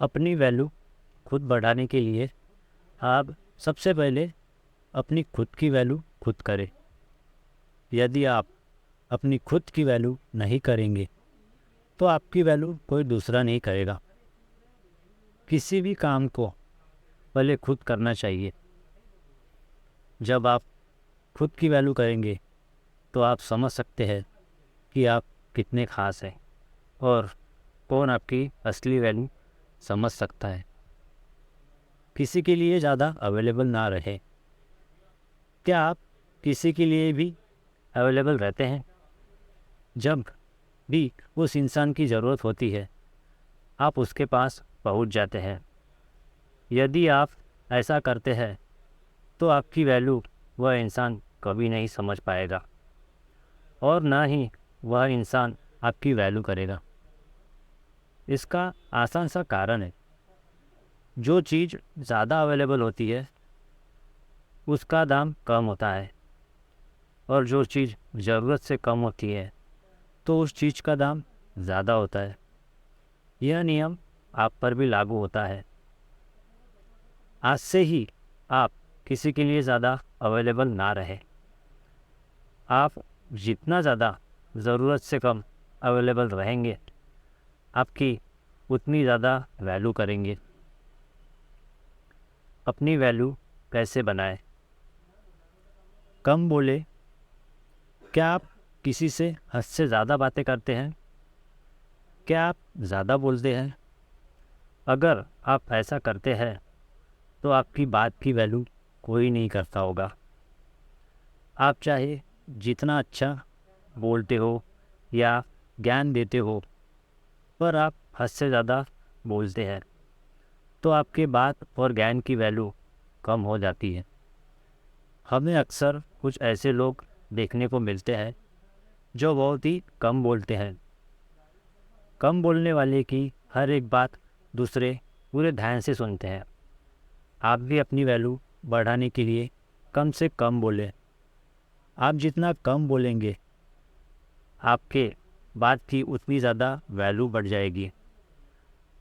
अपनी वैल्यू खुद बढ़ाने के लिए आप सबसे पहले अपनी खुद की वैल्यू खुद करें। यदि आप अपनी खुद की वैल्यू नहीं करेंगे तो आपकी वैल्यू कोई दूसरा नहीं करेगा। किसी भी काम को पहले खुद करना चाहिए। जब आप खुद की वैल्यू करेंगे तो आप समझ सकते हैं कि आप कितने ख़ास हैं और कौन आपकी असली वैल्यू समझ सकता है। किसी के लिए ज़्यादा अवेलेबल ना रहे। क्या आप किसी के लिए भी अवेलेबल रहते हैं? जब भी उस इंसान की ज़रूरत होती है आप उसके पास पहुंच जाते हैं। यदि आप ऐसा करते हैं तो आपकी वैल्यू वह इंसान कभी नहीं समझ पाएगा और ना ही वह इंसान आपकी वैल्यू करेगा। इसका आसान सा कारण है, जो चीज़ ज़्यादा अवेलेबल होती है उसका दाम कम होता है और जो चीज़ ज़रूरत से कम होती है तो उस चीज़ का दाम ज़्यादा होता है। यह नियम आप पर भी लागू होता है। आज से ही आप किसी के लिए ज़्यादा अवेलेबल ना रहे। आप जितना ज़्यादा ज़रूरत से कम अवेलेबल रहेंगे आपकी उतनी ज़्यादा वैल्यू करेंगे। अपनी वैल्यू कैसे बनाएं? कम बोले। क्या आप किसी से हद से ज़्यादा बातें करते हैं? क्या आप ज़्यादा बोलते हैं? अगर आप ऐसा करते हैं तो आपकी बात की वैल्यू कोई नहीं करता होगा। आप चाहे जितना अच्छा बोलते हो या ज्ञान देते हो, पर आप हद से ज़्यादा बोलते हैं तो आपके बात और ज्ञान की वैल्यू कम हो जाती है। हमें अक्सर कुछ ऐसे लोग देखने को मिलते हैं जो बहुत ही कम बोलते हैं। कम बोलने वाले की हर एक बात दूसरे पूरे ध्यान से सुनते हैं। आप भी अपनी वैल्यू बढ़ाने के लिए कम से कम बोलें। आप जितना कम बोलेंगे आपके बात की उतनी ज़्यादा वैल्यू बढ़ जाएगी।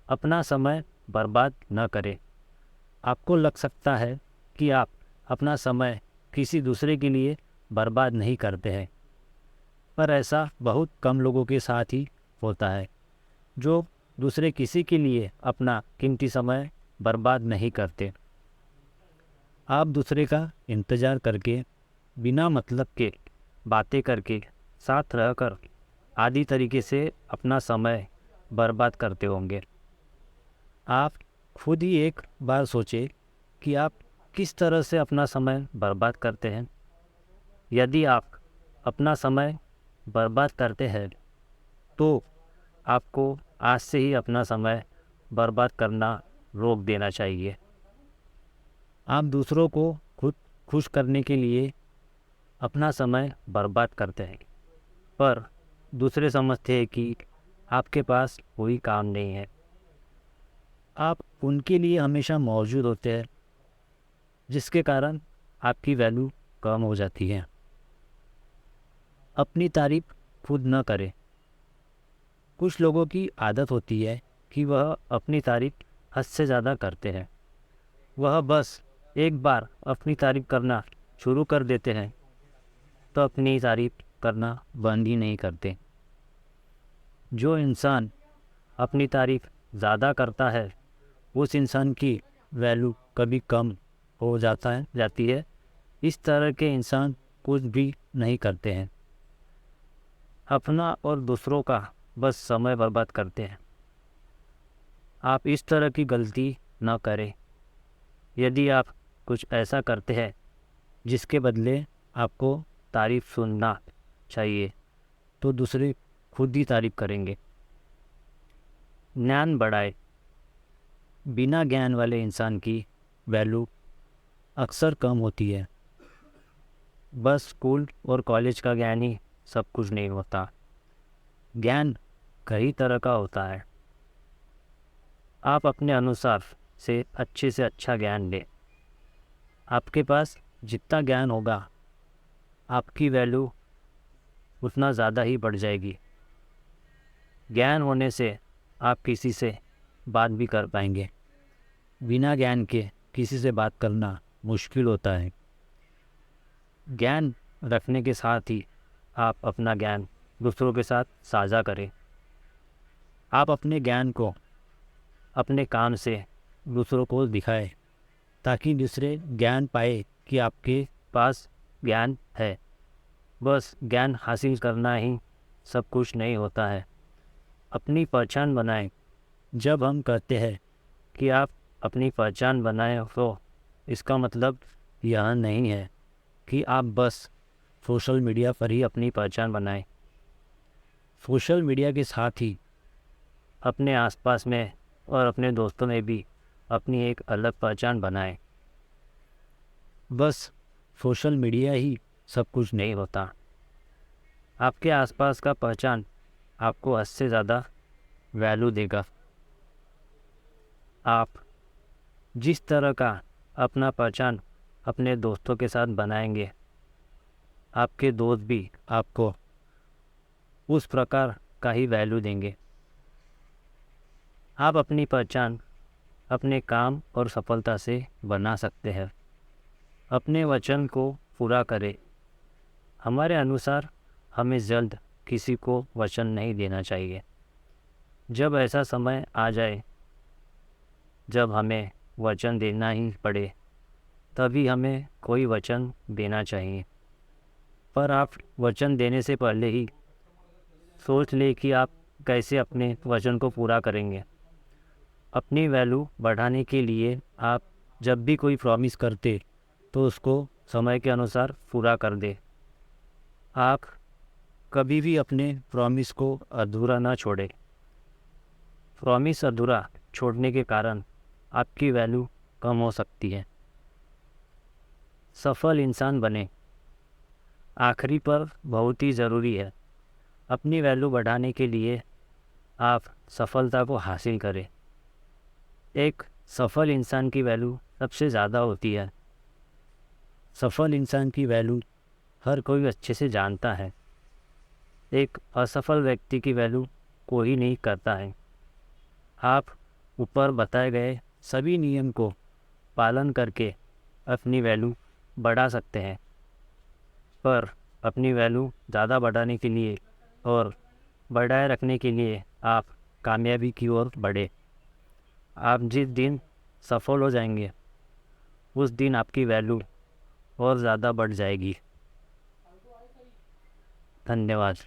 अपना समय बर्बाद न करें। आपको लग सकता है कि आप अपना समय किसी दूसरे के लिए बर्बाद नहीं करते हैं, पर ऐसा बहुत कम लोगों के साथ ही होता है जो दूसरे किसी के लिए अपना कीमती समय बर्बाद नहीं करते। आप दूसरे का इंतज़ार करके, बिना मतलब के बातें करके, साथ रहकर आदि तरीके से अपना समय बर्बाद करते होंगे। आप खुद ही एक बार सोचें कि आप किस तरह से अपना समय बर्बाद करते हैं। यदि आप अपना समय बर्बाद करते हैं तो आपको आज से ही अपना समय बर्बाद करना रोक देना चाहिए। आप दूसरों को खुद खुश करने के लिए अपना समय बर्बाद करते हैं, पर दूसरे समझते हैं कि आपके पास कोई काम नहीं है। आप उनके लिए हमेशा मौजूद होते हैं, जिसके कारण आपकी वैल्यू कम हो जाती है। अपनी तारीफ खुद न करें। कुछ लोगों की आदत होती है कि वह अपनी तारीफ हद से ज़्यादा करते हैं। वह बस एक बार अपनी तारीफ करना शुरू कर देते हैं तो अपनी तारीफ करना बंद ही नहीं करते। जो इंसान अपनी तारीफ ज़्यादा करता है उस इंसान की वैल्यू कभी कम हो जाती है। इस तरह के इंसान कुछ भी नहीं करते हैं, अपना और दूसरों का बस समय बर्बाद करते हैं। आप इस तरह की गलती न करें। यदि आप कुछ ऐसा करते हैं जिसके बदले आपको तारीफ सुनना चाहिए तो दूसरे खुद ही तारीफ करेंगे। ज्ञान बढ़ाए। बिना ज्ञान वाले इंसान की वैल्यू अक्सर कम होती है। बस स्कूल और कॉलेज का ज्ञान ही सब कुछ नहीं होता। ज्ञान कई तरह का होता है। आप अपने अनुसार से अच्छा ज्ञान लें। आपके पास जितना ज्ञान होगा आपकी वैल्यू उतना ज़्यादा ही बढ़ जाएगी। ज्ञान होने से आप किसी से बात भी कर पाएंगे। बिना ज्ञान के किसी से बात करना मुश्किल होता है। ज्ञान रखने के साथ ही आप अपना ज्ञान दूसरों के साथ साझा करें। आप अपने ज्ञान को अपने काम से दूसरों को दिखाएं ताकि दूसरे ज्ञान पाए कि आपके पास ज्ञान है। बस ज्ञान हासिल करना ही सब कुछ नहीं होता है। अपनी पहचान बनाएं। जब हम कहते हैं कि आप अपनी पहचान बनाएं तो इसका मतलब यह नहीं है कि आप बस सोशल मीडिया पर ही अपनी पहचान बनाएं। सोशल मीडिया के साथ ही अपने आसपास में और अपने दोस्तों में भी अपनी एक अलग पहचान बनाएं। बस सोशल मीडिया ही सब कुछ नहीं होता। आपके आसपास का पहचान आपको हद से ज़्यादा वैल्यू देगा। आप जिस तरह का अपना पहचान अपने दोस्तों के साथ बनाएंगे, आपके दोस्त भी आपको उस प्रकार का ही वैल्यू देंगे। आप अपनी पहचान अपने काम और सफलता से बना सकते हैं। अपने वचन को पूरा करें। हमारे अनुसार हमें जल्द किसी को वचन नहीं देना चाहिए। जब ऐसा समय आ जाए जब हमें वचन देना ही पड़े, तभी हमें कोई वचन देना चाहिए। पर आप वचन देने से पहले ही सोच लें कि आप कैसे अपने वचन को पूरा करेंगे। अपनी वैल्यू बढ़ाने के लिए आप जब भी कोई प्रॉमिस करते तो उसको समय के अनुसार पूरा कर दे। आप कभी भी अपने प्रॉमिस को अधूरा ना छोड़ें। प्रॉमिस अधूरा छोड़ने के कारण आपकी वैल्यू कम हो सकती है। सफल इंसान बने। आखिरी पर बहुत ही ज़रूरी है। अपनी वैल्यू बढ़ाने के लिए आप सफलता को हासिल करें। एक सफल इंसान की वैल्यू सबसे ज़्यादा होती है। सफल इंसान की वैल्यू हर कोई अच्छे से जानता है। एक असफल व्यक्ति की वैल्यू कोई नहीं करता है। आप ऊपर बताए गए सभी नियम को पालन करके अपनी वैल्यू बढ़ा सकते हैं। पर अपनी वैल्यू ज़्यादा बढ़ाने के लिए और बढ़ाए रखने के लिए आप कामयाबी की ओर बढ़े। आप जिस दिन सफल हो जाएंगे उस दिन आपकी वैल्यू और ज़्यादा बढ़ जाएगी। धन्यवाद।